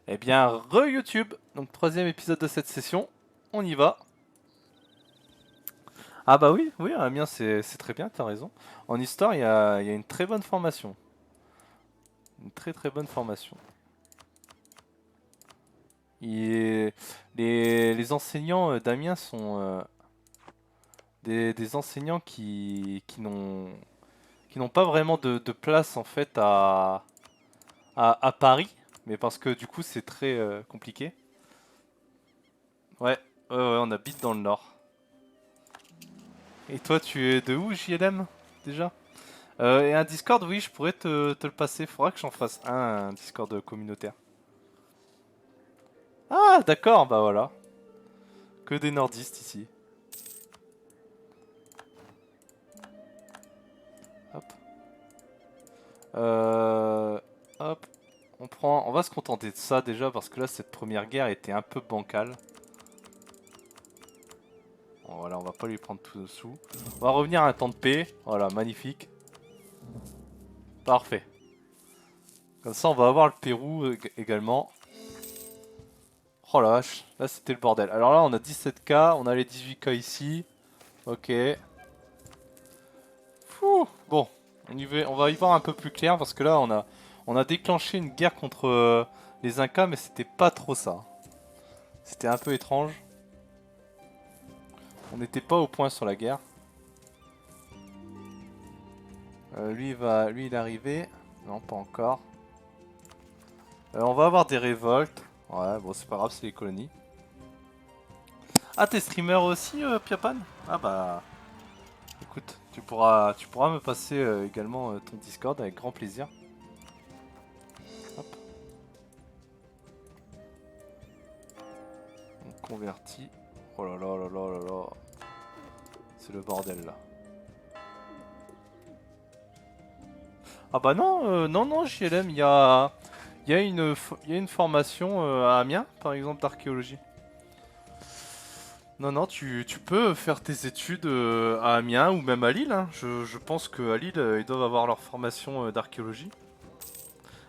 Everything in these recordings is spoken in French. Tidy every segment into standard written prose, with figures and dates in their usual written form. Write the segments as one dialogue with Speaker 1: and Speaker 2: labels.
Speaker 1: Eh bien, re-YouTube, donc troisième épisode de cette session, on y va. Ah bah oui, oui, Amiens c'est très bien, t'as raison. En histoire, il y a une très bonne formation. Une très très bonne formation. Et les enseignants d'Amiens sont des enseignants qui n'ont pas vraiment de place en fait à Paris, mais parce que du coup c'est très compliqué. Ouais, ouais, on habite dans le nord. Et toi, tu es de où, JLM, déjà? Et un Discord, oui, je pourrais te le passer. Faudra que j'en fasse un Discord communautaire. Ah, d'accord, bah voilà. Que des nordistes ici. Hop. Euh, hop. On va se contenter de ça déjà parce que là, cette première guerre était un peu bancale. Bon, voilà, on va pas lui prendre tout dessous. On va revenir à un temps de paix. Voilà, magnifique. Parfait. Comme ça, on va avoir le Pérou également. Oh la vache, là c'était le bordel. Alors là, on a 17K, on a les 18K ici. Ok. Fouh. Bon, on va y voir un peu plus clair parce que là on a déclenché une guerre contre les Incas, mais c'était pas trop ça. C'était un peu étrange. On n'était pas au point sur la guerre. Lui il est arrivé. Non, pas encore. On va avoir des révoltes. Ouais, bon c'est pas grave, c'est les colonies. Ah, t'es streamer aussi, Piapan? Ah bah, écoute, tu pourras me passer également ton Discord avec grand plaisir. Hop, on convertit. Oh là là là là là là. C'est le bordel là. Ah bah non, non, non, JLM, il y a une formation à Amiens, par exemple, d'archéologie. Non, non, tu peux faire tes études à Amiens ou même à Lille, hein. Je pense qu'à Lille, ils doivent avoir leur formation d'archéologie.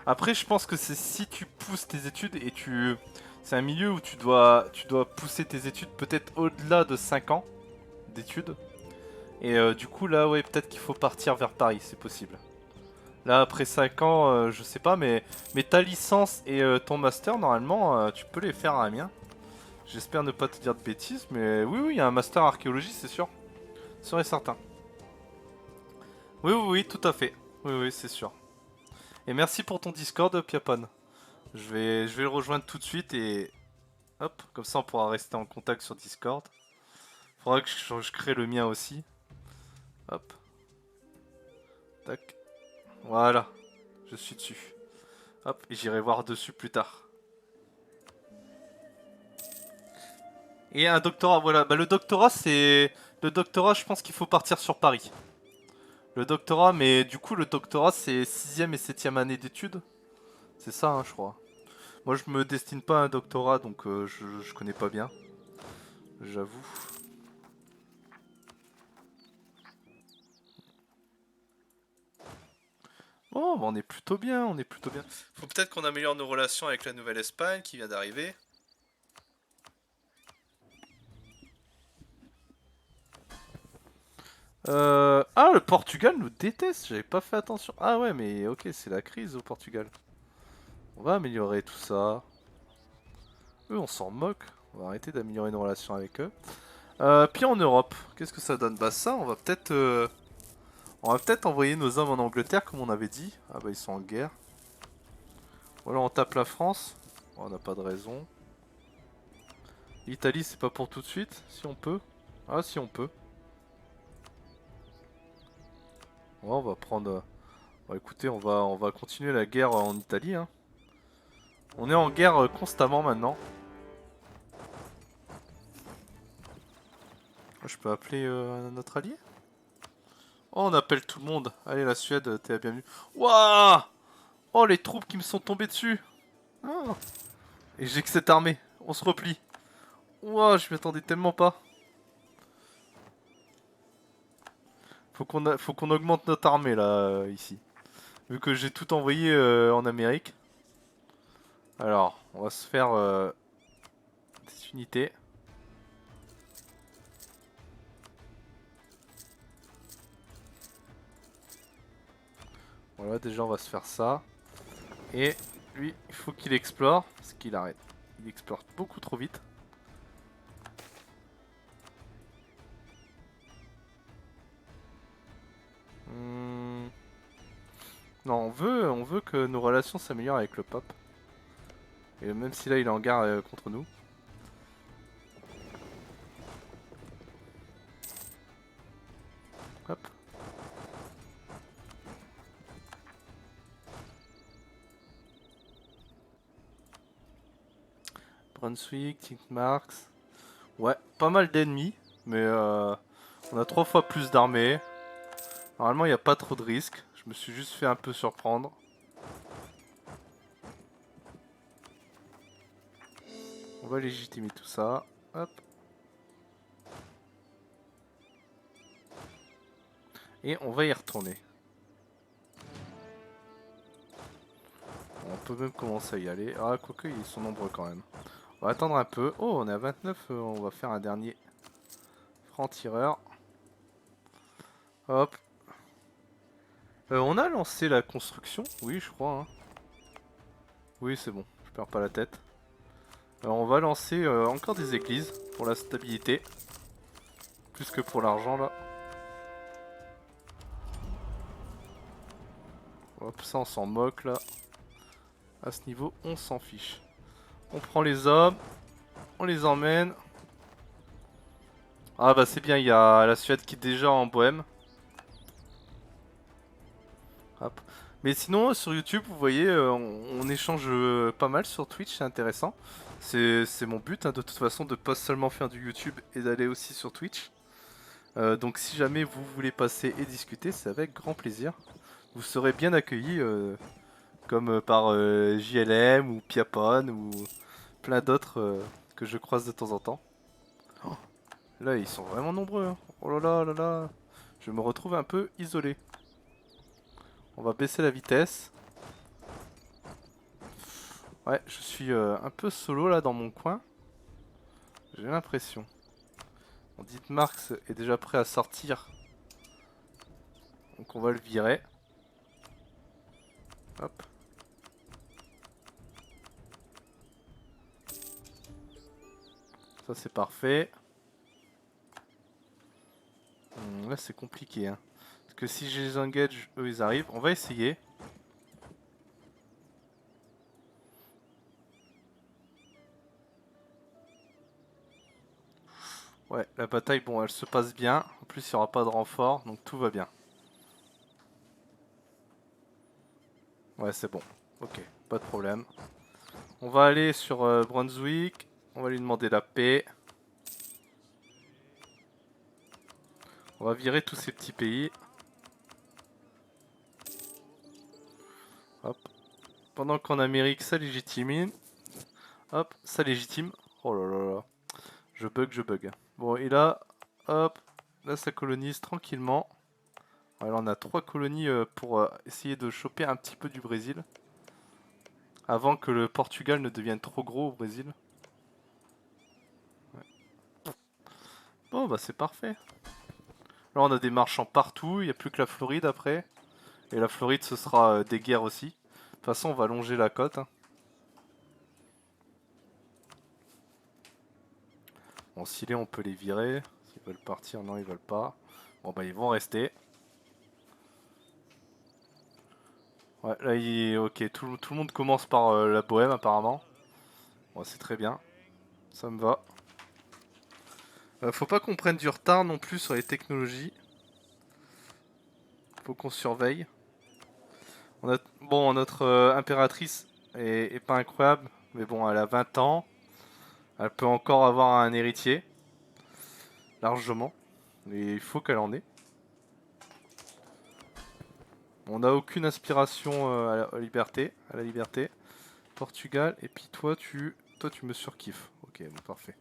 Speaker 1: Après, je pense que c'est si tu pousses tes études et tu... C'est un milieu où tu dois pousser tes études peut-être au-delà de 5 ans d'études. Et du coup, là, ouais, peut-être qu'il faut partir vers Paris, c'est possible. Là, après 5 ans, je sais pas, mais ta licence et ton master, normalement, tu peux les faire à Amiens. J'espère ne pas te dire de bêtises, mais oui, oui, il y a un master archéologie, c'est sûr. Sûr et certain. Oui, oui, oui, tout à fait. Oui, oui, c'est sûr. Et merci pour ton Discord, Piapon. Je vais le rejoindre tout de suite et hop, comme ça on pourra rester en contact sur Discord. Faudra que je crée le mien aussi. Hop, tac. Voilà, je suis dessus. Hop, et j'irai voir dessus plus tard. Et un doctorat, voilà. Bah, le doctorat, c'est. Le doctorat, je pense qu'il faut partir sur Paris. Le doctorat, mais du coup, le doctorat, c'est sixième et septième année d'études. C'est ça, hein, je crois. Moi, je me destine pas à un doctorat, donc je connais pas bien. J'avoue. Oh, bah, on est plutôt bien, on est plutôt bien. Faut peut-être qu'on améliore nos relations avec la Nouvelle-Espagne qui vient d'arriver. Ah, le Portugal nous déteste, j'avais pas fait attention. Ah ouais, mais ok, c'est la crise au Portugal. On va améliorer tout ça. Eux, on s'en moque. On va arrêter d'améliorer nos relations avec eux. Puis en Europe, qu'est-ce que ça donne? Bah ça, on va peut-être envoyer nos hommes en Angleterre, comme on avait dit. Ah bah ils sont en guerre. Voilà, on tape la France. Oh, on n'a pas de raison. L'Italie, c'est pas pour tout de suite, si on peut. Ah, si on peut. Ouais, on va prendre... Bon, écoutez, on va continuer la guerre en Italie, hein. On est en guerre constamment maintenant. Je peux appeler notre allié? Oh, on appelle tout le monde. Allez, la Suède, t'es la bienvenue. Waouh! Oh, les troupes qui me sont tombées dessus. Oh. Et j'ai que cette armée. On se replie. Waouh, je m'y attendais tellement pas. Faut qu'on augmente notre armée là, ici. Vu que j'ai tout envoyé en Amérique. Alors, on va se faire des unités. Voilà, déjà on va se faire ça. Et lui, il faut qu'il explore, parce qu'il arrête. Il explore beaucoup trop vite. Hmm. Non, on veut que nos relations s'améliorent avec le pape. Et même si là il est en guerre contre nous. Hop. Brunswick, Tinkmarks. Ouais, pas mal d'ennemis, mais on a 3 fois plus d'armées. Normalement, il n'y a pas trop de risques. Je me suis juste fait un peu surprendre. On va légitimer tout ça. Hop. Et on va y retourner. On peut même commencer à y aller. Ah, quoique, ils sont nombreux quand même. On va attendre un peu. Oh, on est à 29. On va faire un dernier franc-tireur. Hop. On a lancé la construction. Oui, je crois. Hein. Oui, c'est bon. Je perds pas la tête. Alors, on va lancer encore des églises pour la stabilité. Plus que pour l'argent, là. Hop, ça, on s'en moque, là. À ce niveau, on s'en fiche. On prend les hommes. On les emmène. Ah bah c'est bien, il y a la Suède qui est déjà en Bohème. Hop. Mais sinon sur YouTube vous voyez on échange pas mal sur Twitch, c'est intéressant. C'est mon but hein, de toute façon de pas seulement faire du YouTube et d'aller aussi sur Twitch. Donc si jamais vous voulez passer et discuter, c'est avec grand plaisir. Vous serez bien accueillis comme par JLM ou Piapon ou plein d'autres que je croise de temps en temps. Oh, là ils sont vraiment nombreux. Hein. Oh là là là là. Je me retrouve un peu isolé. On va baisser la vitesse. Ouais, je suis un peu solo là dans mon coin. J'ai l'impression. On dit que Marx est déjà prêt à sortir. Donc on va le virer. Hop. Ça c'est parfait. Là c'est compliqué. Hein. Parce que si je les engage, eux ils arrivent. On va essayer. Ouais, la bataille, bon, elle se passe bien. En plus, il n'y aura pas de renfort, donc tout va bien. Ouais, c'est bon. Ok, pas de problème. On va aller sur Brunswick. On va lui demander la paix. On va virer tous ces petits pays. Hop. Pendant qu'en Amérique, ça légitime. Hop, ça légitime. Oh là là là. Je bug, je bug. Bon, et là, hop, là ça colonise tranquillement. Alors on a 3 colonies pour essayer de choper un petit peu du Brésil. Avant que le Portugal ne devienne trop gros au Brésil. Ouais. Bon bah c'est parfait. Là on a des marchands partout, il n'y a plus que la Floride après. Et la Floride ce sera des guerres aussi. De toute façon on va longer la côte. Hein. Bon s'il est on peut les virer. S'ils veulent partir, non ils veulent pas. Bon bah ils vont rester. Ouais là ok tout le monde commence par la Bohème apparemment. Bon c'est très bien. Ça me va. Faut pas qu'on prenne du retard non plus sur les technologies. Faut qu'on surveille. Bon, notre impératrice est pas incroyable, mais bon, elle a 20 ans. Elle peut encore avoir un héritier, largement. Mais il faut qu'elle en ait. On n'a aucune aspiration à la liberté, Portugal, et puis toi tu me surkiffes. Ok, bon, parfait.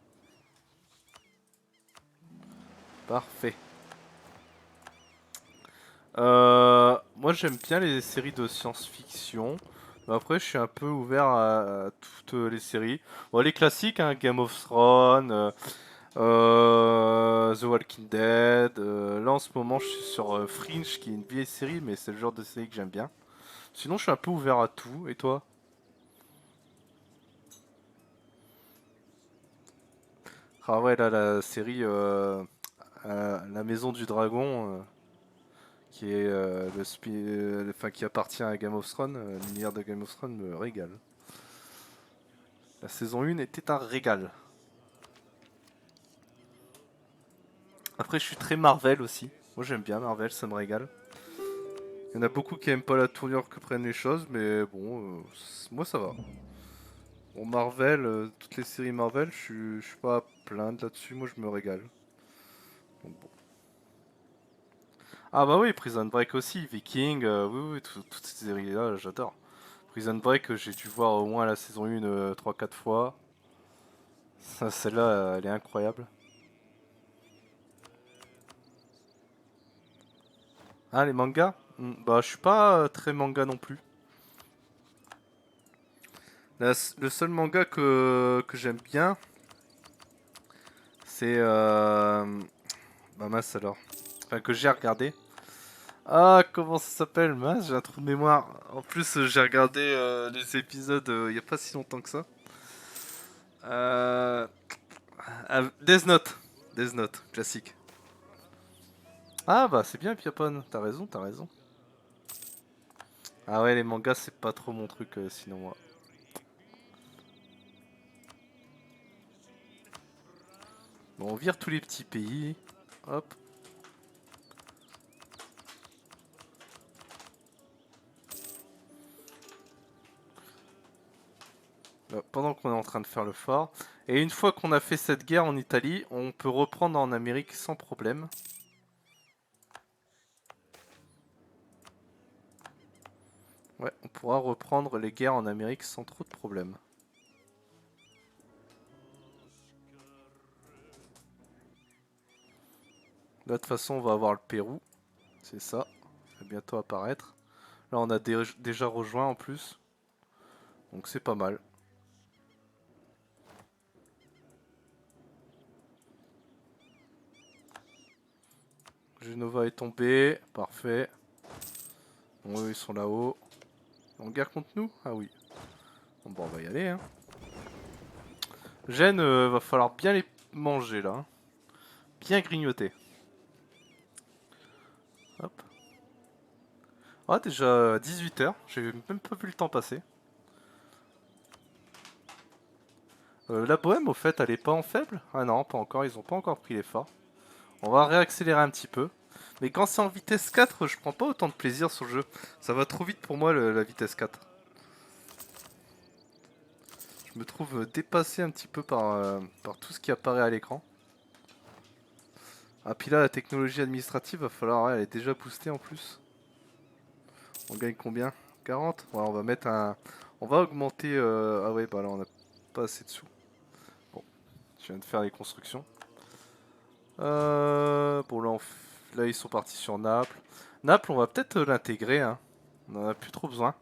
Speaker 1: Parfait. Moi j'aime bien les séries de science-fiction. Après, je suis un peu ouvert à toutes les séries. Bon, les classiques, hein, Game of Thrones, The Walking Dead. Là, en ce moment, je suis sur Fringe, qui est une vieille série, mais c'est le genre de série que j'aime bien. Sinon, je suis un peu ouvert à tout. Et toi? Ah ouais, là, la série La Maison du Dragon, qui est enfin, qui appartient à Game of Thrones, l'univers de Game of Thrones me régale. La saison 1 était un régal. Après, je suis très Marvel aussi. Moi, j'aime bien Marvel, ça me régale. Il y en a beaucoup qui aiment pas la tournure que prennent les choses, mais bon, moi ça va. Bon, Marvel, toutes les séries Marvel, je suis pas à plaindre là-dessus, moi je me régale. Donc, bon. Ah bah oui, Prison Break aussi, Viking, oui, oui, toutes ces séries-là, j'adore. Prison Break, j'ai dû voir au moins la saison 1 3-4 fois. Celle-là, elle est incroyable. Ah, les mangas? Bah, je suis pas très manga non plus. Le seul manga que j'aime bien, c'est... Bah mince alors. Enfin, que j'ai regardé. Ah, comment ça s'appelle? Mince, j'ai un trou de mémoire. En plus, j'ai regardé les épisodes il y a pas si longtemps que ça. Euh... Death Note. Death Note, classique. Ah bah c'est bien Piapone, t'as raison, t'as raison. Ah ouais, les mangas c'est pas trop mon truc sinon moi. Bon, on vire tous les petits pays. Hop. Pendant qu'on est en train de faire le fort. Et une fois qu'on a fait cette guerre en Italie, on peut reprendre en Amérique sans problème. Ouais, on pourra reprendre les guerres en Amérique sans trop de problèmes. Là, de toute façon, on va avoir le Pérou. C'est ça. Ça va bientôt apparaître. Là, on a déjà rejoint en plus. Donc c'est pas mal. Genova est tombé. Parfait. Bon, eux, ils sont là-haut. En guerre contre nous? Ah oui. Bon, on va y aller. Hein. Gênes, va falloir bien les manger là. Hein. Bien grignoter. Hop. Ah, déjà 18 h. J'ai même pas vu le temps passer. La Bohème, au fait, elle est pas en faible? Ah non, pas encore. Ils ont pas encore pris l'effort. On va réaccélérer un petit peu. Mais quand c'est en vitesse 4, je prends pas autant de plaisir sur le jeu. Ça va trop vite pour moi, la vitesse 4. Je me trouve dépassé un petit peu par tout ce qui apparaît à l'écran. Ah, puis là, la technologie administrative, va falloir. Ouais, elle est déjà boostée en plus. On gagne combien? 40? Ouais, on va mettre un. On va augmenter. Ah ouais, bah là, on a pas assez de sous. Bon, je viens de faire les constructions. Bon, là, là, ils sont partis sur Naples. Naples, on va peut-être l'intégrer. Hein. On en a plus trop besoin.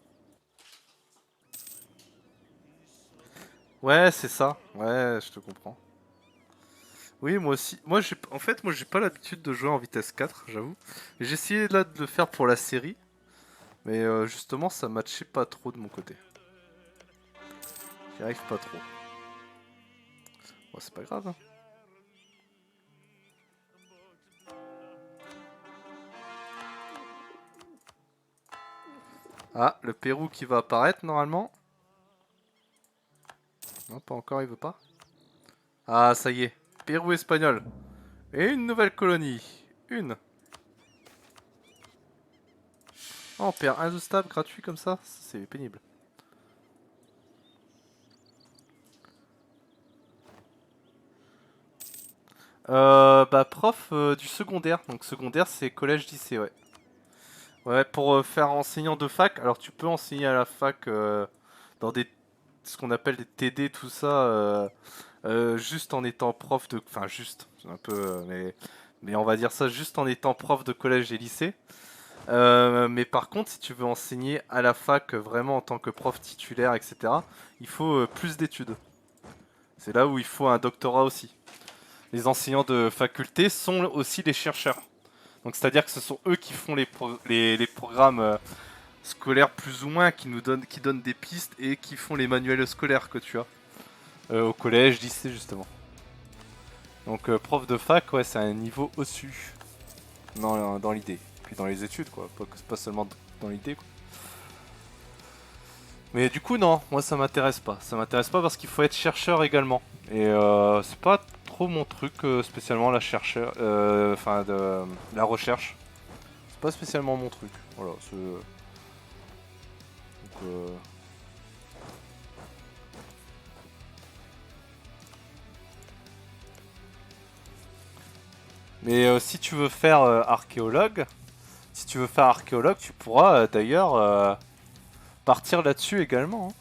Speaker 1: Ouais, c'est ça. Ouais, je te comprends. Oui, moi aussi. En fait, moi, j'ai pas l'habitude de jouer en vitesse 4, j'avoue. J'ai essayé là de le faire pour la série, mais justement, ça matchait pas trop de mon côté. J'y arrive pas trop. Bon, c'est pas grave. Hein. Ah, le Pérou qui va apparaître normalement. Non, pas encore, il veut pas. Ah, ça y est. Pérou espagnol. Et une nouvelle colonie. Une. Oh, on perd un de stable gratuit comme ça. C'est pénible. Bah, prof du secondaire. Donc, secondaire, c'est collège-lycée, ouais. Ouais, pour faire enseignant de fac. Alors, tu peux enseigner à la fac dans ce qu'on appelle des TD, tout ça, juste en étant prof de. Enfin, juste. C'est un peu. Mais on va dire ça juste en étant prof de collège et lycée. Mais par contre, si tu veux enseigner à la fac vraiment en tant que prof titulaire, etc., il faut plus d'études. C'est là où il faut un doctorat aussi. Les enseignants de faculté sont aussi les chercheurs. Donc c'est-à-dire que ce sont eux qui font les programmes scolaires plus ou moins, qui donnent des pistes et qui font les manuels scolaires que tu as au collège, lycée justement. Donc prof de fac, ouais, c'est un niveau au-dessus dans l'idée. Puis dans les études, quoi. Pas seulement dans l'idée, quoi. Mais du coup, non, moi ça m'intéresse pas. Ça m'intéresse pas parce qu'il faut être chercheur également. Et c'est pas trop mon truc spécialement la chercheur, enfin de la recherche. C'est pas spécialement mon truc. Voilà. Donc, mais si tu veux faire archéologue, tu pourras d'ailleurs partir là-dessus également, hein.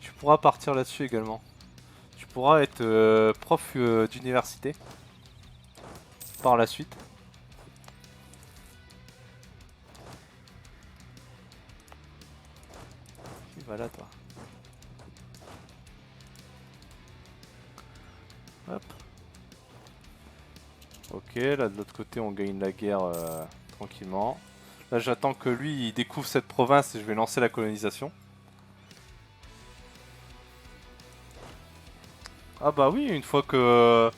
Speaker 1: Tu pourras partir là-dessus également. Tu pourras être prof d'université par la suite. Voilà toi. Hop. Ok, là de l'autre côté on gagne la guerre tranquillement. Là j'attends que lui il découvre cette province et je vais lancer la colonisation. Ah bah oui, une fois que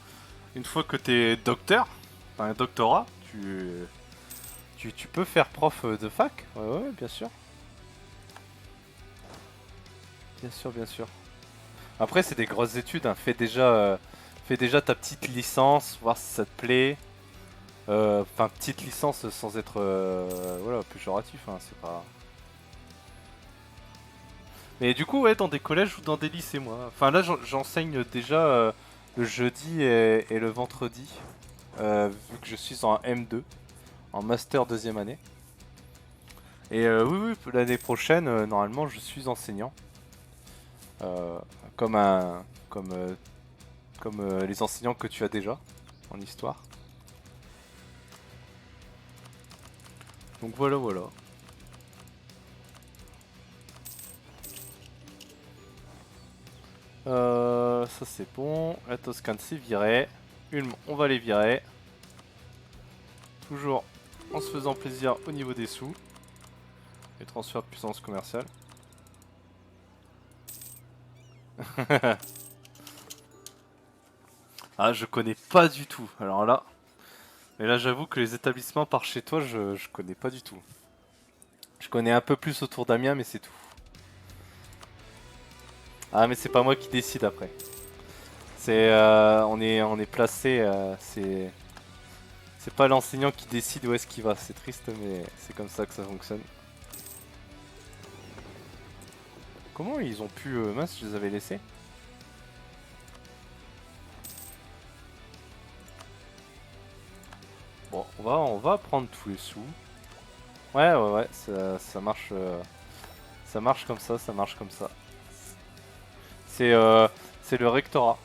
Speaker 1: t'es docteur, enfin un doctorat, tu peux faire prof de fac. Ouais ouais bien sûr. Bien sûr, bien sûr. Après c'est des grosses études, hein. Fais déjà ta petite licence, voir si ça te plaît. Enfin petite licence sans être voilà, péjoratif, hein, c'est pas. Mais du coup, ouais, dans des collèges ou dans des lycées, moi. Enfin, là, j'enseigne déjà le jeudi et le vendredi, vu que je suis en M2, en master deuxième année. Et oui, oui, l'année prochaine, normalement, je suis enseignant. Euh, comme un, comme les enseignants que tu as déjà en histoire. Donc voilà, voilà. Ça c'est bon. La Toscane c'est viré. Ulm, on va les virer. Toujours en se faisant plaisir au niveau des sous. Et transfert de puissance commerciale. Ah, je connais pas du tout. Alors là. Mais là, j'avoue que les établissements par chez toi, je connais pas du tout. Je connais un peu plus autour d'Amiens, mais c'est tout. Ah, mais c'est pas moi qui décide après. On est placé. C'est pas l'enseignant qui décide où est-ce qu'il va. C'est triste, mais c'est comme ça que ça fonctionne. Comment ils ont pu... mince, je les avais laissés. Bon, on va prendre tous les sous. Ouais, ouais, ouais, ça marche comme ça marche comme ça. C'est c'est le rectorat.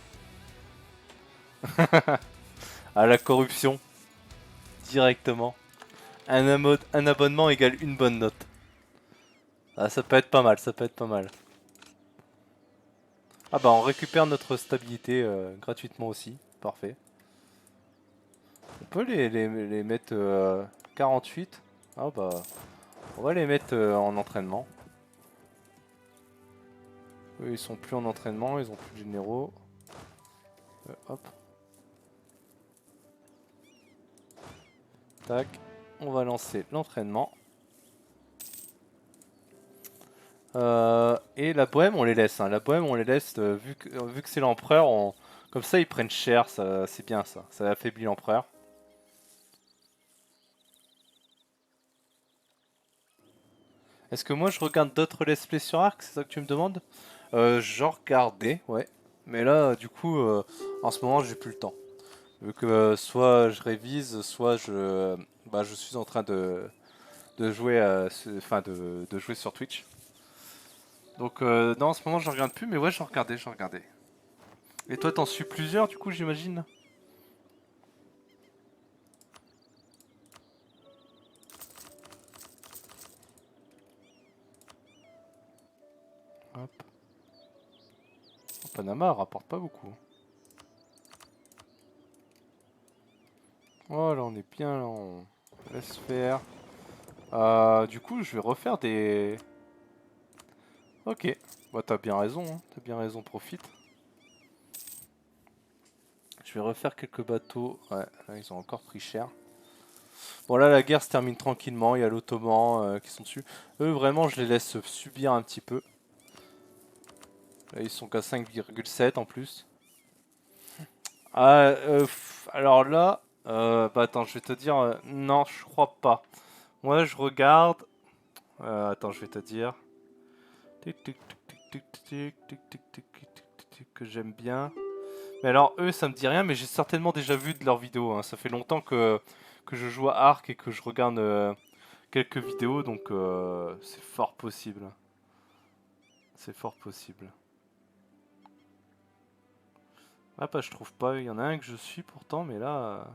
Speaker 1: À la corruption, directement. Un abonnement égale une bonne note. Ah, ça peut être pas mal, ça peut être pas mal. Ah bah on récupère notre stabilité gratuitement aussi, parfait. On peut les mettre 48. Ah bah on va les mettre en entraînement. Eux ils sont plus en entraînement, ils ont plus de généraux. Hop. Tac. On va lancer l'entraînement. Et la bohème on les laisse, hein. La bohème on les laisse vu que c'est l'empereur, comme ça ils prennent cher, c'est bien ça. Ça affaiblit l'empereur. Est-ce que moi je regarde d'autres let's play sur Arc, c'est ça que tu me demandes? J'en regardais, ouais. Mais là, du coup, en ce moment, j'ai plus le temps. Vu que soit je révise, soit je suis en train de jouer, de jouer sur Twitch. Donc, non, en ce moment, je regarde plus, mais ouais, j'en regardais, j'en regardais. Et toi, t'en suis plusieurs, du coup, j'imagine? Panama rapporte pas beaucoup. Oh là on est bien là, on laisse faire. Du coup je vais refaire des... Ok, bah t'as bien raison, hein. T'as bien raison, profite. Je vais refaire quelques bateaux. Ouais, là ils ont encore pris cher. Bon là la guerre se termine tranquillement, il y a l'Ottoman qui sont dessus. Eux vraiment je les laisse subir un petit peu. Là ils sont qu'à 5,7 en plus. Alors là, bah attends je vais te dire, non je crois pas. Moi je regarde, attends je vais te dire. Que j'aime bien. Mais alors eux ça me dit rien mais j'ai certainement déjà vu de leurs vidéos, hein. Ça fait longtemps que je joue à Ark et que je regarde quelques vidéos donc c'est fort possible. C'est fort possible. Ah bah je trouve pas, il y en a un que je suis pourtant mais là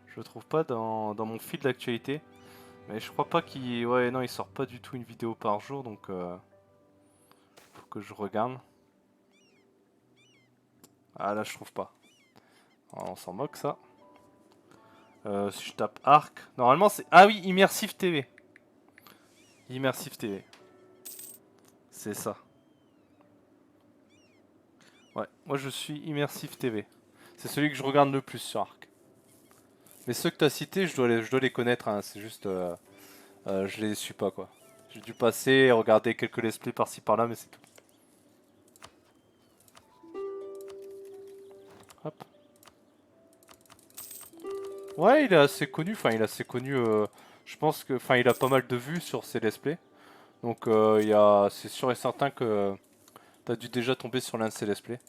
Speaker 1: je le trouve pas dans mon fil d'actualité. Mais je crois pas qu'il... Ouais non il sort pas du tout une vidéo par jour donc faut que je regarde. Ah là je trouve pas. Ah, on s'en moque ça. Si je tape Arc, normalement c'est... Ah oui, Immersive TV. Immersive TV. C'est ça. Ouais, moi je suis Immersive TV. C'est celui que je regarde le plus sur Arc. Mais ceux que tu as cités, je dois les connaître, hein. C'est juste... je les suis pas quoi. J'ai dû passer et regarder quelques let's play par-ci par-là, mais c'est tout. Hop. Ouais, il est assez connu, enfin il est assez connu, je pense que... Enfin il a pas mal de vues sur ses let's play. Donc c'est sûr et certain que t'as dû déjà tomber sur l'un de ses let's play.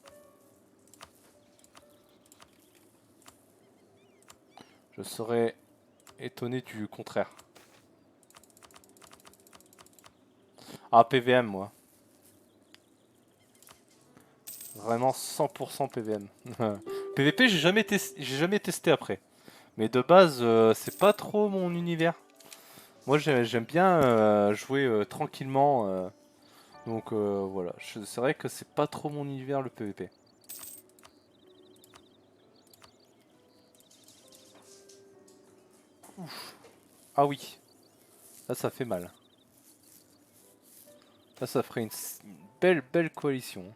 Speaker 1: Je serais étonné du contraire. Ah, PVM, moi. Vraiment 100% PVM. PVP, j'ai jamais testé après. Mais de base, c'est pas trop mon univers. Moi, j'aime bien jouer tranquillement. Donc voilà, c'est vrai que c'est pas trop mon univers le PVP. Ah oui, là ça fait mal. Là ça ferait une belle coalition.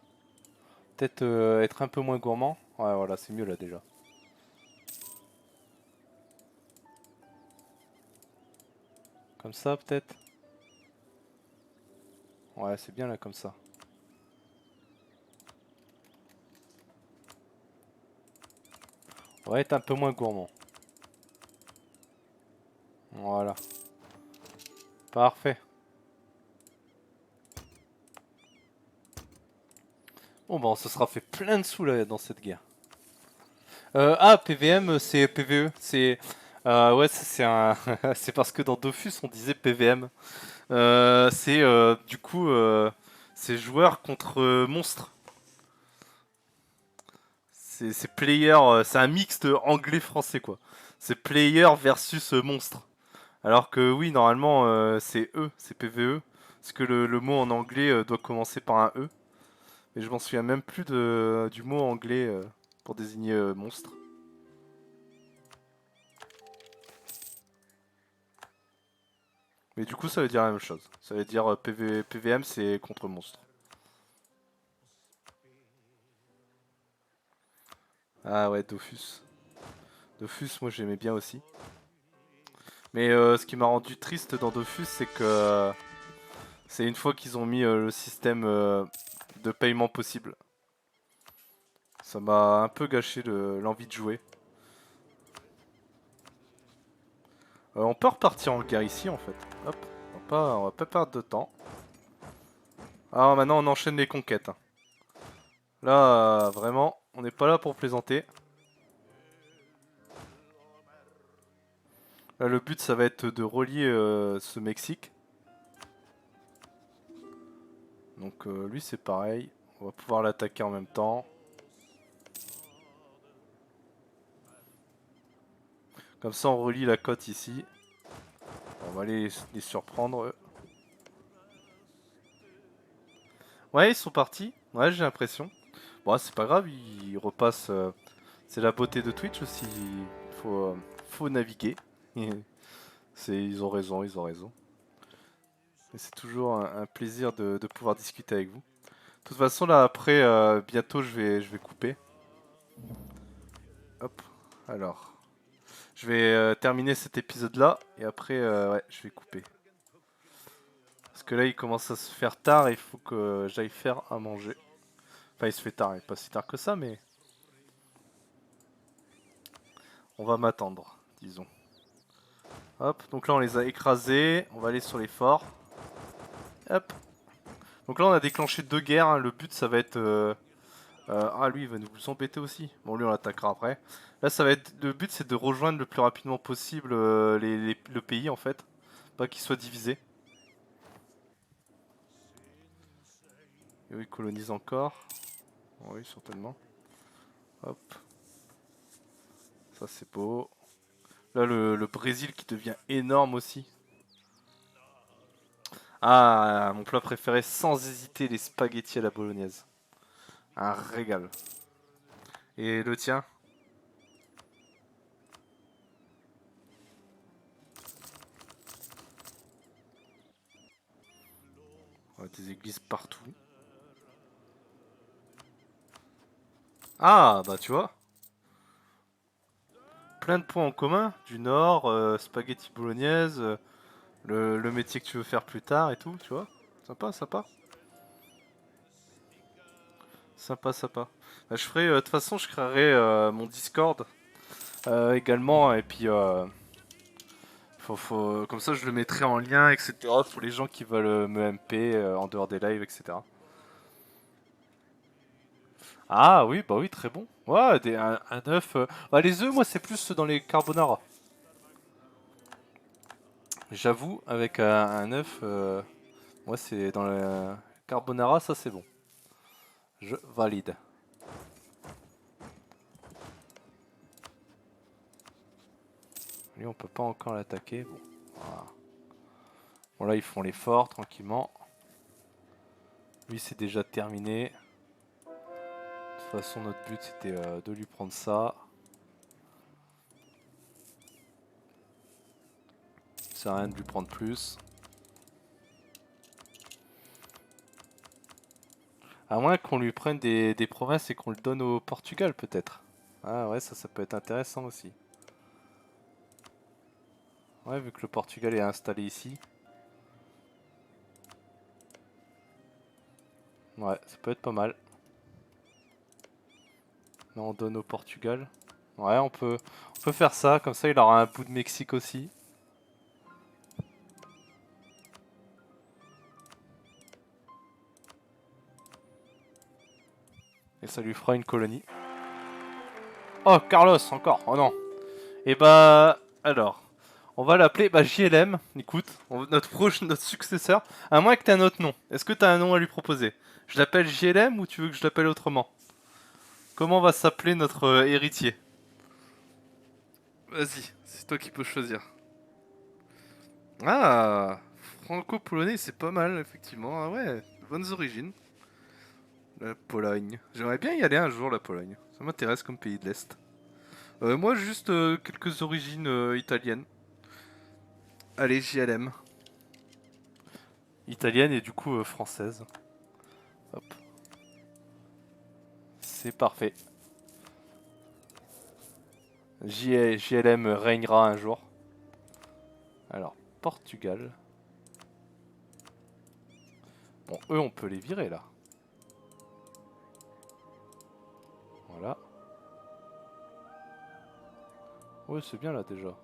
Speaker 1: Peut-être être un peu moins gourmand. Ouais voilà, c'est mieux là déjà. Comme ça peut-être. Ouais, c'est bien là comme ça. On va être un peu moins gourmand. Voilà. Parfait. Bon bah on se sera fait plein de sous là dans cette guerre. PVM c'est PVE. C'est ouais c'est un c'est parce que dans Dofus on disait PVM. C'est du coup c'est joueur contre monstre. C'est player, c'est un mixte anglais-français quoi. C'est player versus monstre. Alors que oui normalement c'est E, c'est PVE. Parce que le mot en anglais doit commencer par un E. Mais je m'en souviens même plus du mot anglais pour désigner monstre. Mais du coup ça veut dire la même chose. Ça veut dire PVM c'est contre monstre. Ah ouais Dofus. Dofus moi j'aimais bien aussi. Mais ce qui m'a rendu triste dans Dofus c'est que c'est une fois qu'ils ont mis le système de paiement possible. Ça m'a un peu gâché l'envie de jouer. On peut repartir en guerre ici en fait. Hop, on va pas perdre de temps. Ah maintenant on enchaîne les conquêtes. Là vraiment, on n'est pas là pour plaisanter. Là le but ça va être de relier ce Mexique. Donc lui c'est pareil. On va pouvoir l'attaquer en même temps. Comme ça on relie la côte ici. On va les surprendre eux. Ouais ils sont partis. Ouais j'ai l'impression. Bon, c'est pas grave, il repasse. C'est la beauté de Twitch aussi. Faut naviguer. Ils ont raison, ils ont raison. Et c'est toujours un plaisir de pouvoir discuter avec vous. De toute façon, là, après, bientôt, je vais couper. Hop, alors. Je vais terminer cet épisode-là, et après, ouais, je vais couper. Parce que là, il commence à se faire tard, et il faut que j'aille faire à manger. Enfin, il se fait tard, il n'est pas si tard que ça, mais on va m'attendre, disons. Hop, donc là, on les a écrasés. On va aller sur les forts. Hop. Donc là, on a déclenché 2 guerres. Hein. Le but, ça va être... ah, lui, il va nous embêter aussi. Bon, lui, on l'attaquera après. Là, ça va être... Le but, c'est de rejoindre le plus rapidement possible le pays, en fait. Pas qu'il soit divisé. Et eux, ils colonisent encore. Oui, certainement. Hop. Ça, c'est beau. Là, le Brésil qui devient énorme aussi. Ah, mon plat préféré, sans hésiter, les spaghettis à la bolognaise. Un régal. Et le tien? Ouais, des églises partout. Ah, bah tu vois. Plein de points en commun. Du Nord, spaghetti bolognaise, le métier que tu veux faire plus tard et tout, tu vois. Sympa, sympa. Sympa, sympa. Bah, je ferai, de toute façon, je créerai mon Discord également. Et puis, comme ça, je le mettrai en lien, etc. Pour les gens qui veulent me MP en dehors des lives, etc. Ah oui, bah oui, très bon. Ouais, un œuf. Bah, les œufs, moi, c'est plus dans les carbonara. J'avoue, avec un œuf, moi, c'est dans le carbonara, ça c'est bon. Je valide. Lui, on peut pas encore l'attaquer. Bon, voilà. Bon, là, ils font l'effort tranquillement. Lui, c'est déjà terminé. De toute façon, notre but, c'était de lui prendre ça. Ça sert à rien de lui prendre plus. À moins qu'on lui prenne des provinces et qu'on le donne au Portugal, peut-être. Ah ouais, ça peut être intéressant aussi. Ouais, vu que le Portugal est installé ici. Ouais, ça peut être pas mal. Là, on donne au Portugal. Ouais, on peut faire ça. Comme ça, il aura un bout de Mexique aussi. Et ça lui fera une colonie. Oh, Carlos, encore. Oh non. Et bah, alors, on va l'appeler JLM. Écoute, notre successeur. À moins que tu aies un autre nom. Est-ce que tu as un nom à lui proposer? Je l'appelle JLM ou tu veux que je l'appelle autrement? Comment va s'appeler notre héritier? Vas-y, c'est toi qui peux choisir. Ah, franco-polonais, c'est pas mal, effectivement. Ah ouais, bonnes origines. La Pologne. J'aimerais bien y aller un jour, la Pologne. Ça m'intéresse comme pays de l'Est. Moi, juste quelques origines italiennes. Allez, JLM. Italienne et du coup française. Hop. C'est parfait. JLM régnera un jour. Alors, Portugal. Bon, eux, on peut les virer là. Voilà. Ouais, c'est bien là déjà.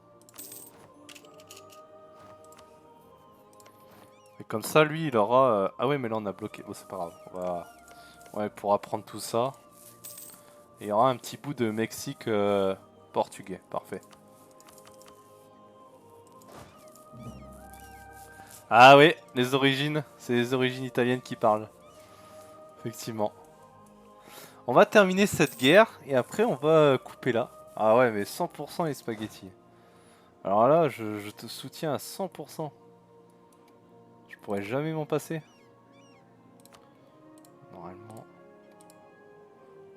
Speaker 1: Et comme ça, lui, il aura... Ah ouais, mais là, on a bloqué. Bon, c'est pas grave. Ouais, pour apprendre tout ça. Et il y aura un petit bout de Mexique portugais. Parfait. Ah oui, les origines. C'est les origines italiennes qui parlent. Effectivement. On va terminer cette guerre et après on va couper là. Ah ouais, mais 100% les spaghettis. Alors là, je te soutiens à 100%. Je pourrais jamais m'en passer. Normalement.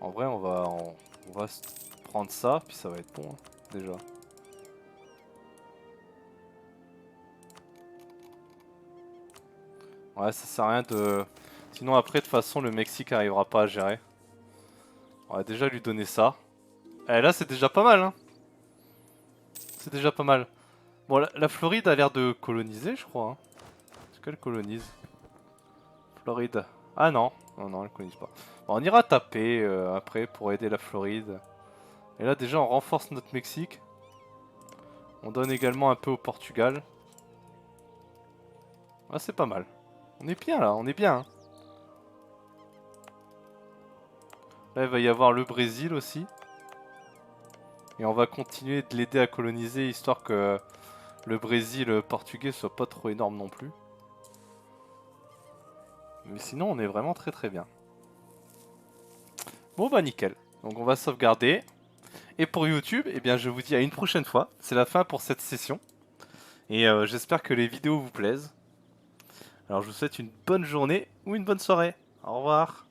Speaker 1: En vrai, on va se prendre ça, puis ça va être bon, hein, déjà. Ouais, ça sert à rien de... Sinon après, de toute façon, le Mexique arrivera pas à gérer. On va déjà lui donner ça. Et là, c'est déjà pas mal, hein. C'est déjà pas mal. Bon, la Floride a l'air de coloniser, je crois. Hein. Est-ce qu'elle colonise? Floride. Ah non. Non, non, elle colonise pas. Bon, on ira taper après pour aider la Floride. Et là, déjà, on renforce notre Mexique. On donne également un peu au Portugal. Ah, c'est pas mal. On est bien là, on est bien. Hein. Là, il va y avoir le Brésil aussi. Et on va continuer de l'aider à coloniser, histoire que le Brésil portugais soit pas trop énorme non plus. Mais sinon, on est vraiment très très bien. Bon bah nickel. Donc on va sauvegarder. Et pour YouTube, eh bien je vous dis à une prochaine fois. C'est la fin pour cette session. Et j'espère que les vidéos vous plaisent. Alors je vous souhaite une bonne journée ou une bonne soirée. Au revoir.